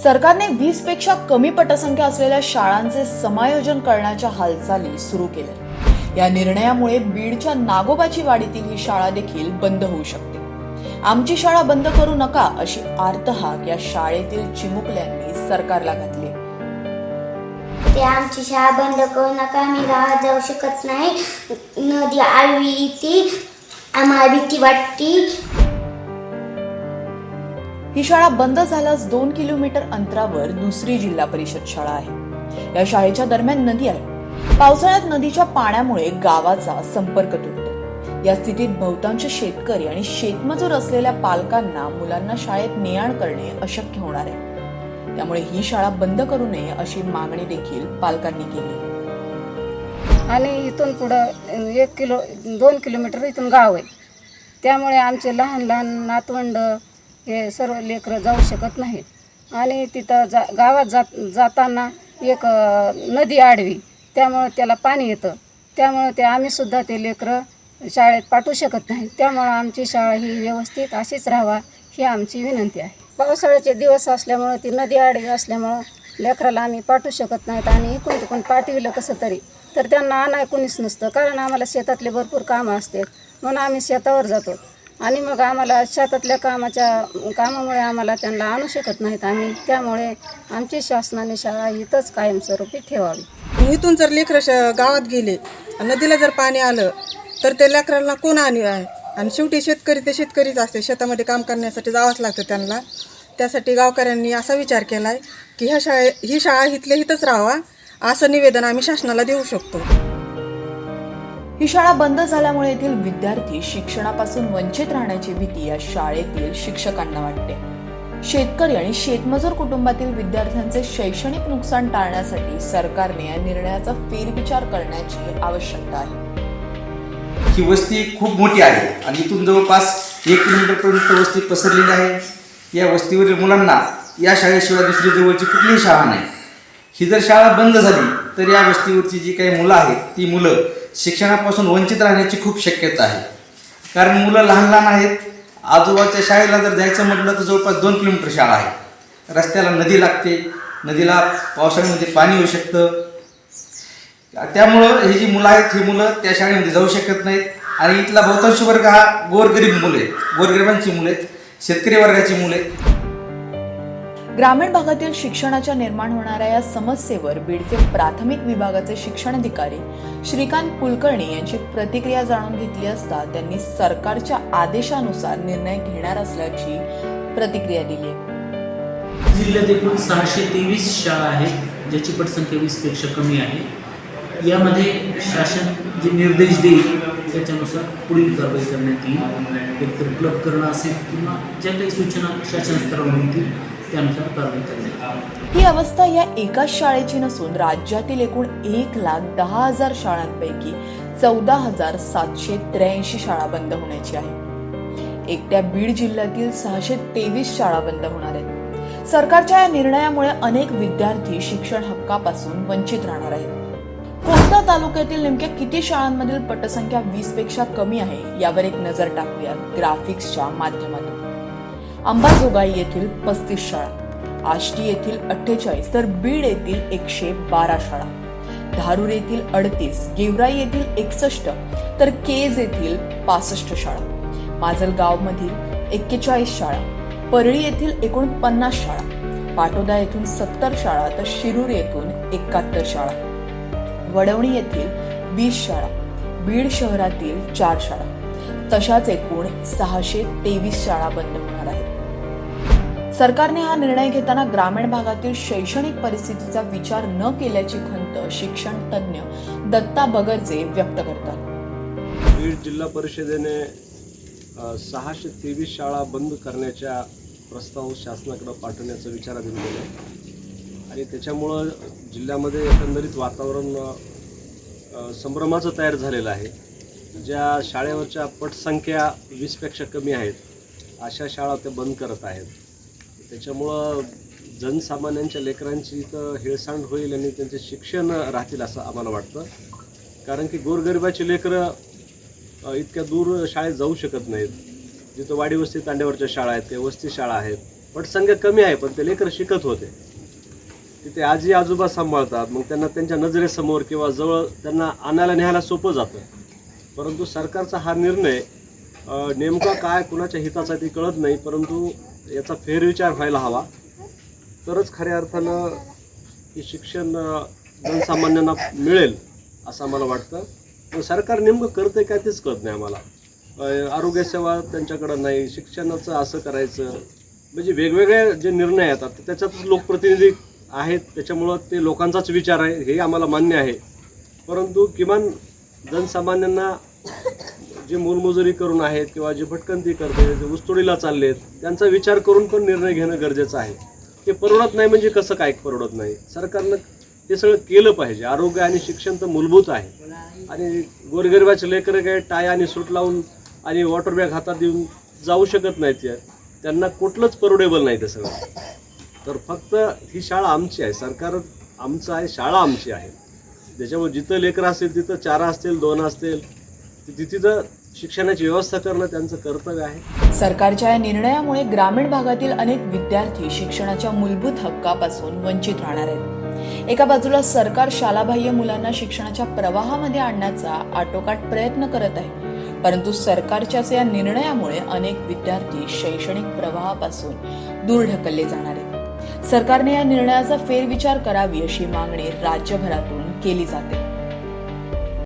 सरकारने 20 पेक्षा कमी पटसंख्या असलेल्या शाळांचे समायोजन करण्याच्या हालचाली सुरू केल्या। या निर्णयामुळे बीडच्या नागोबाची वाडीतील ही शाळा देखील बंद होऊ शकते। आमची शाळा बंद करू नका अशी आर्तहाक या शाळेतील चिमुकल्यांनी सरकारला घातली। ते आमची शाळा बंद करू नका, मी गावात जाऊ शकत नाही, नदी आडवी येते, आम्हाला भीती वाटते। ही शाळा बंद झाल्यास 2 किलोमीटर अंतरावर दुसरी जिल्हा परिषद शाळा आहे। या शाळेच्या दरम्यान नदी आहे। पावसाळ्यात नदीच्या पाण्यामुळे गावाचा संपर्क तुटतो। या स्थितीत बहुतांश शेतकरी आणि शेतमजूर असलेल्या पालकांना मुलांना शाळेत ने-आण करणे अशक्य होणार आहे। त्यामुळे ही शाळा बंद करू नये अशी मागणी देखील पालकांनी केली। आणि इथून पुढे 2 किलोमीटर इथून गाव आहे, त्यामुळे आमचे लहान लहान नातवंड हे सर्व लेकरं जाऊ शकत नाहीत। आणि तिथं गावात जाताना एक नदी आडवी, त्यामुळे त्याला पाणी येतं, त्यामुळे ते आम्हीसुद्धा ते लेकरं शाळेत पाठवू शकत नाही। त्यामुळे आमची शाळा ही व्यवस्थित अशीच राहावा ही आमची विनंती आहे। पावसाळ्याचे दिवस असल्यामुळे ती नदी आडवी असल्यामुळं लेकराला आम्ही पाठवू शकत नाहीत। आणि इकडून तिकडून पाठविलं कसं तरी तर त्यांना आणाय कोणीच नसतं, कारण आम्हाला शेतातले भरपूर कामं असतात, म्हणून आम्ही शेतावर जातो। आणि मग आम्हाला शेतातल्या कामामुळे आम्हाला त्यांना आणू शकत नाहीत आम्ही, त्यामुळे आमची शासनाने शाळा इथंच कायमस्वरूपी ठेवावी। इथून जर लेकरं गावात गेले, नदीला जर पाणी आलं तर त्या लेकरांना कोण आहे? आणि शेवटी शेतकरी ते शेतकरीच असते, शेतामध्ये काम करण्यासाठी जावंच लागतं त्यांना। त्यासाठी गावकऱ्यांनी असा विचार केला आहे की ही शाळा इथल्या इथंच राहावा, असं निवेदन आम्ही शासनाला देऊ शकतो। ही शाळा बंद झाल्यामुळे येथील विद्यार्थी शिक्षणापासून वंचित राहण्याची भीती या शाळेतील शिक्षकांना वाटते। शेतकरी आणि शेतमजूर कुटुंबातील विद्यार्थ्यांचे शैक्षणिक नुकसान टाळण्यासाठी सरकारने या निर्णयाचा फेरविचार करण्याची आवश्यकता आहे। ही वस्ती खूप मोठी आहे आणि इथून जवळपास 1 किलोमीटरपर्यंत वस्ती पसरलेली आहे। या वस्तीवरील मुलांना या शाळेशिवाय दुसरी जवळची कुठलीही शाळा नाही। ही जर शाळा बंद झाली तर या वस्तीवरची जी काही मुलं आहेत ती मुलं शिक्षणापासून वंचित राहण्याची खूप शक्यता आहे, कारण मुलं लहान लहान आहेत। आजोबाच्या शाळेला जर जायचं म्हटलं तर जवळपास 2 किलोमीटर शाळा आहे। रस्त्याला नदी लागते, नदीला पावसाळ्यामध्ये पाणी येऊ शकतं, त्यामुळं ही जी मुलं आहेत ही मुलं त्या शाळेमध्ये जाऊ शकत नाहीत। आणि इथला बहुतांश वर्ग हा गोरगरीब मुलं आहेत, गोरगरिबांची मुलं आहेत, शेतकरी वर्गाची मुलं आहेत। ग्रामीण भागातील शिक्षणाच्या निर्माण होणाऱ्या या समस्येवर बीडचे प्राथमिक विभागाचे शिक्षणाधिकारी श्रीकांत कुलकर्णी यांची प्रतिक्रिया जाणून घेतली असता त्यांनी सरकारच्या आदेशानुसार निर्णय घेणार असल्याची प्रतिक्रिया दिली। जिल्ह्यात एकूण 623 शाळा आहेत, ज्याची पटसंख्या 20 पेक्षा कमी आहे। यामध्ये शासन जे निर्देश देईल त्याच्यानुसार पुढील कारवाई करण्यात येईल। एकतर क्लब करणं असेल किंवा ज्या काही सूचना शासन स्तरावर येतील त्यानुसार कारवाई करण्यात येईल। ही अवस्था या एकाच शाळेची नसून राज्यातील एकूण 1,10,000 शाळांपैकी 14,783 शाळा बंद होण्याची आहे। एकट्या बीड जिल्ह्यातील 623 शाळा बंद होणार आहेत। सरकारच्या या निर्णयामुळे अनेक विद्यार्थी शिक्षण हक्कापासून वंचित राहणार आहेत। कोणत्या तालुक्यातील नेमक्या किती शाळांमधील पटसंख्या 20 पेक्षा कमी आहे यावर एक नजर टाकूया ग्राफिक्सच्या माध्यमातून। अंबाजोगाई येथील 35 शाळा, आष्टी येथील 48 तर बीड येथील 112 शाळा, धारूर येथील 38, गेवराई येथील 61 तर केज येथील 65 शाळा, माजलगाव मधील 41 शाळा, परळी येथील 49 शाळा, पाटोदा येथून 70 शाळा तर शिरूर येथून 71 शाळा, वडवणी येथील 20 शाळा, बीड शहरातील 4 शाळा, तशाच एकूण 623 शाळा बंद होणार आहेत। सरकारने हा निर्णय घेताना ग्रामीण भागातील शैक्षणिक परिस्थितीचा विचार न केल्याची खंत शिक्षण तज्ज्ञ दत्ता बगरचे व्यक्त करतात। बीड जिल्हा परिषदेने 623 शाळा बंद करण्याच्या प्रस्ताव शासनाकडे पाठवण्याचं विचाराधीन केलं आणि त्याच्यामुळं जिल्ह्यामध्ये एकंदरीत वातावरण संभ्रमाचं तयार झालेलं आहे। ज्या शाळेवरच्या पटसंख्या 20 पेक्षा कमी आहेत अशा शाळा ते बंद करत आहेत। त्याच्यामुळं जनसामान्यांच्या लेकरांची इथं हेळसांड होईल आणि त्यांचे शिक्षण राहतील असं आम्हाला वाटतं, कारण की गोरगरिबाची लेकरं इतक्या दूर शाळेत जाऊ शकत नाहीत। जिथं वाडी वस्ती तांड्यावरच्या शाळा आहेत, ते वस्ती शाळा आहेत, पटसंख्या कमी आहे, पण ते लेकरं शिकत होते. तिथे आजी आजोबा सांभाळतात, मग त्यांना त्यांच्या नजरेसमोर किंवा जवळ त्यांना आणायला न्यायला सोपं जातं. परंतु सरकारचा हा निर्णय नेमका काय कुणाच्या हिताचा ते कळत नाही, परंतु याचा फेरविचार व्हायला हवा. तरच खऱ्या अर्थानं हे शिक्षण जनसामान्यांना मिळेल असं आम्हाला वाटतं. पण सरकार नेमकं करतं काय तेच कळत नाही आम्हाला. आरोग्यसेवा त्यांच्याकडं नाही, शिक्षणाचं असं करायचं, म्हणजे वेगवेगळे जे निर्णय येतात त्याच्यातच लोकप्रतिनिधी आहेत, त्याच्यामुळं ते लोकांचाच विचार आहे हे आम्हाला मान्य आहे. परंतु किमान जनसामान्यांना जे मोलमजुरी करून आहेत किंवा जे भटकंती करते, जे ऊसतोडीला चाललेत, त्यांचा विचार करून पण निर्णय घेणं गरजेचं आहे. ते परवडत नाही म्हणजे कसं काय परवडत नाही? सरकारनं हे सगळं केलं पाहिजे. आरोग्य आणि शिक्षण तर मूलभूत आहे, आणि गोरगरिबाचे लेकरं काय टाय आणि सूट लावून आणि वॉटर बॅग हातात देऊन जाऊ शकत नाहीत. त्यांना कुठलंच परवडेबल नाही ते सगळं. तर फक्त ही शाळा आमची आहे, सरकार आमचं आहे, शाळा आमची आहे. त्याच्यामुळे जिथं लेकरं असतील तिथं 4 असतील 2 असतील तिथं शिक्षणाची व्यवस्था करणं त्यांचं कर्तव्य आहे. सरकारच्या या निर्णयामुळे ग्रामीण भागातील अनेक विद्यार्थी शिक्षणाच्या मूलभूत हक्कापासून वंचित राहणार आहेत. एका बाजूला सरकार शालाबाह्य मुलांना शिक्षणाच्या प्रवाहामध्ये आणण्याचा आटोकाट प्रयत्न करत आहे, परंतु सरकारच्याच या निर्णयामुळे अनेक विद्यार्थी शैक्षणिक प्रवाहापासून दूर ढकलले जाणार आहेत. सरकारने या निर्णयाचा फेरविचार करावी अशी मागणी राज्यभरातून केली जाते.